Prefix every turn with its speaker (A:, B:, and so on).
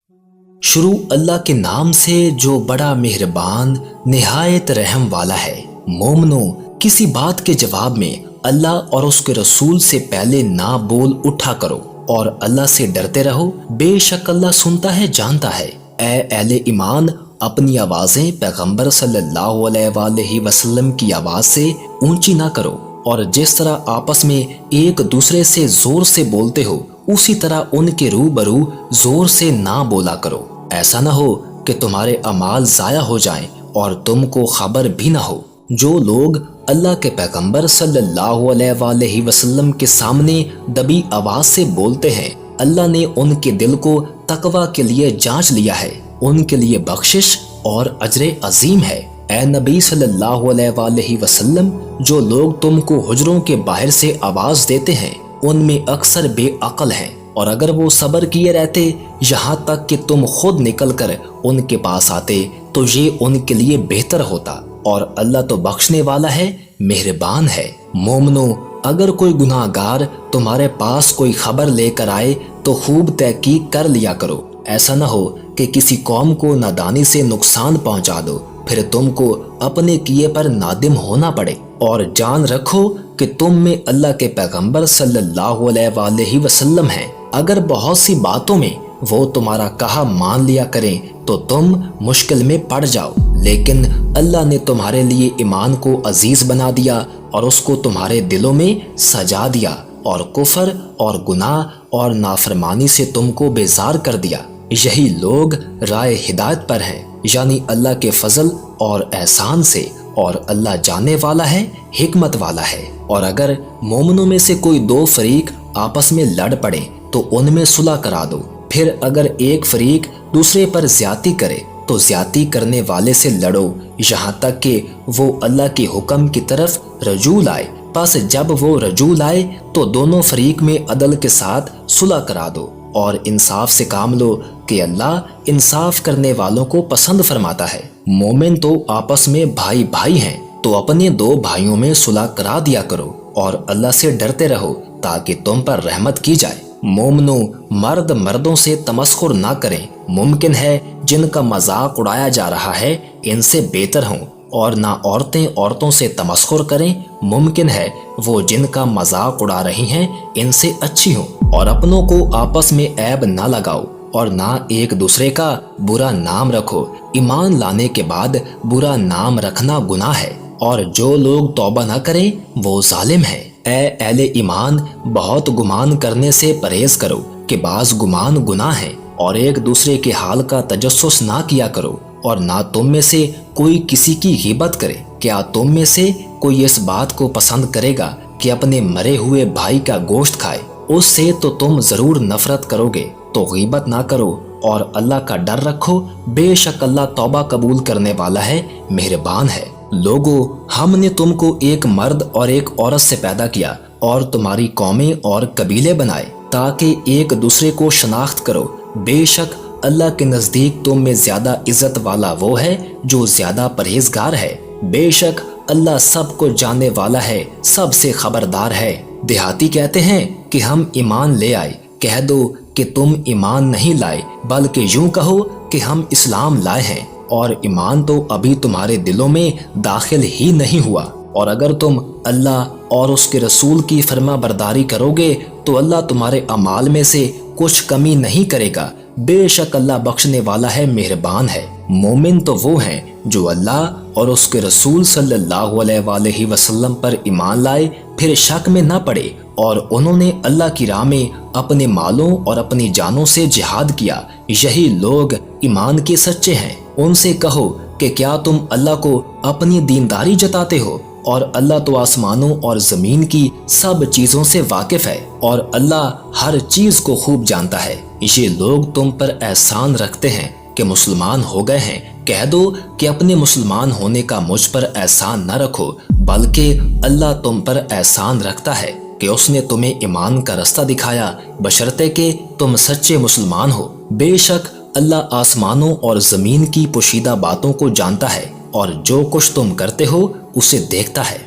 A: شروع اللہ کے نام سے جو بڑا مہربان نہایت رحم والا ہے۔ مومنو، کسی بات کے جواب میں اللہ اور اس کے رسول سے پہلے نہ بول اٹھا کرو اور اللہ سے ڈرتے رہو، بے شک اللہ سنتا ہے، جانتا ہے۔ اے اہل ایمان، اپنی آوازیں پیغمبر صلی اللہ علیہ وآلہ وسلم کی آواز سے اونچی نہ کرو، اور جس طرح آپس میں ایک دوسرے سے زور سے بولتے ہو اسی طرح ان کے روبرو زور سے نہ بولا کرو، ایسا نہ ہو کہ تمہارے اعمال ضائع ہو جائیں اور تم کو خبر بھی نہ ہو۔ جو لوگ اللہ کے پیغمبر صلی اللہ علیہ وآلہ وسلم کے سامنے دبی آواز سے بولتے ہیں، اللہ نے ان کے دل کو تقوی کے لیے جانچ لیا ہے، ان کے لیے بخشش اور اجر عظیم ہے۔ اے نبی صلی اللہ علیہ وآلہ وسلم، جو لوگ تم کو حجروں کے باہر سے آواز دیتے ہیں ان میں اکثر بے عقل ہیں، اور اگر وہ صبر کیے رہتے یہاں تک کہ تم خود نکل کر ان کے پاس آتے تو یہ ان کے لیے بہتر ہوتا، اور اللہ تو بخشنے والا ہے، مہربان ہے۔ مومنو، اگر کوئی گناہ گار تمہارے پاس کوئی خبر لے کر آئے تو خوب تحقیق کر لیا کرو، ایسا نہ ہو کہ کسی قوم کو نادانی سے نقصان پہنچا دو، پھر تم کو اپنے کیے پر نادم ہونا پڑے۔ اور جان رکھو کہ تم میں اللہ کے پیغمبر صلی اللہ علیہ وآلہ وسلم ہیں، اگر بہت سی باتوں میں وہ تمہارا کہا مان لیا کریں تو تم مشکل میں پڑ جاؤ، لیکن اللہ نے تمہارے لیے ایمان کو عزیز بنا دیا اور اس کو تمہارے دلوں میں سجا دیا، اور کفر اور گناہ اور نافرمانی سے تم کو بیزار کر دیا۔ یہی لوگ رائے ہدایت پر ہیں، یعنی اللہ کے فضل اور احسان سے، اور اللہ جاننے والا ہے، حکمت والا ہے۔ اور اگر مومنوں میں سے کوئی دو فریق آپس میں لڑ پڑے تو ان میں صلح کرا دو، پھر اگر ایک فریق دوسرے پر زیادتی کرے تو زیادتی کرنے والے سے لڑو یہاں تک کہ وہ اللہ کے حکم کی طرف رجوع لائے، پس جب وہ رجوع لائے تو دونوں فریق میں عدل کے ساتھ صلح کرا دو اور انصاف سے کام لو کہ اللہ انصاف کرنے والوں کو پسند فرماتا ہے۔ مومن تو آپس میں بھائی بھائی ہیں، تو اپنے دو بھائیوں میں صلح کرا دیا کرو اور اللہ سے ڈرتے رہو تاکہ تم پر رحمت کی جائے۔ مومنو، مرد مردوں سے تمسخر نہ کریں، ممکن ہے جن کا مذاق اڑایا جا رہا ہے ان سے بہتر ہوں، اور نہ عورتیں عورتوں سے تمسخر کریں، ممکن ہے وہ جن کا مذاق اڑا رہی ہیں ان سے اچھی ہوں۔ اور اپنوں کو آپس میں عیب نہ لگاؤ اور نہ ایک دوسرے کا برا نام رکھو، ایمان لانے کے بعد برا نام رکھنا گناہ ہے، اور جو لوگ توبہ نہ کریں وہ ظالم ہیں۔ اے اہل ایمان، بہت گمان کرنے سے پرہیز کرو کہ بعض گمان گناہ ہیں، اور ایک دوسرے کے حال کا تجسس نہ کیا کرو، اور نہ تم میں سے کوئی کسی کی غیبت کرے۔ کیا تم میں سے کوئی اس بات کو پسند کرے گا کہ اپنے مرے ہوئے بھائی کا گوشت کھائے؟ اس سے تو تم ضرور نفرت کرو گے، تو غیبت نہ کرو اور اللہ کا ڈر رکھو، بے شک اللہ توبہ قبول کرنے والا ہے، مہربان ہے۔ لوگو، ہم نے تم کو ایک مرد اور ایک عورت سے پیدا کیا اور تمہاری قومیں اور قبیلے بنائے تاکہ ایک دوسرے کو شناخت کرو، بے شک اللہ کے نزدیک تم میں زیادہ عزت والا وہ ہے جو زیادہ پرہیزگار ہے، بے شک اللہ سب کو جاننے والا ہے، سب سے خبردار ہے۔ دیہاتی کہتے ہیں کہ ہم ایمان لے آئے، کہہ دو کہ تم ایمان نہیں لائے، بلکہ یوں کہو کہ ہم اسلام لائے ہیں، اور ایمان تو ابھی تمہارے دلوں میں داخل ہی نہیں ہوا۔ اور اگر تم اللہ اور اس کے رسول کی فرما برداری کرو گے تو اللہ تمہارے اعمال میں سے کچھ کمی نہیں کرے گا، بے شک اللہ بخشنے والا ہے، مہربان ہے۔ مومن تو وہ ہیں جو اللہ اور اس کے رسول صلی اللہ علیہ وآلہ وسلم پر ایمان لائے، پھر شک میں نہ پڑے، اور انہوں نے اللہ کی راہ میں اپنے مالوں اور اپنی جانوں سے جہاد کیا، یہی لوگ ایمان کے سچے ہیں۔ ان سے کہو کہ کیا تم اللہ کو اپنی دینداری جتاتے ہو، اور اللہ تو آسمانوں اور زمین کی سب چیزوں سے واقف ہے، اور اللہ ہر چیز کو خوب جانتا ہے۔ یہ لوگ تم پر احسان رکھتے ہیں کہ مسلمان ہو گئے ہیں، کہہ دو کہ اپنے مسلمان ہونے کا مجھ پر احسان نہ رکھو، بلکہ اللہ تم پر احسان رکھتا ہے کہ اس نے تمہیں ایمان کا رستہ دکھایا، بشرطے کہ تم سچے مسلمان ہو۔ بے شک اللہ آسمانوں اور زمین کی پوشیدہ باتوں کو جانتا ہے، اور جو کچھ تم کرتے ہو اسے دیکھتا ہے۔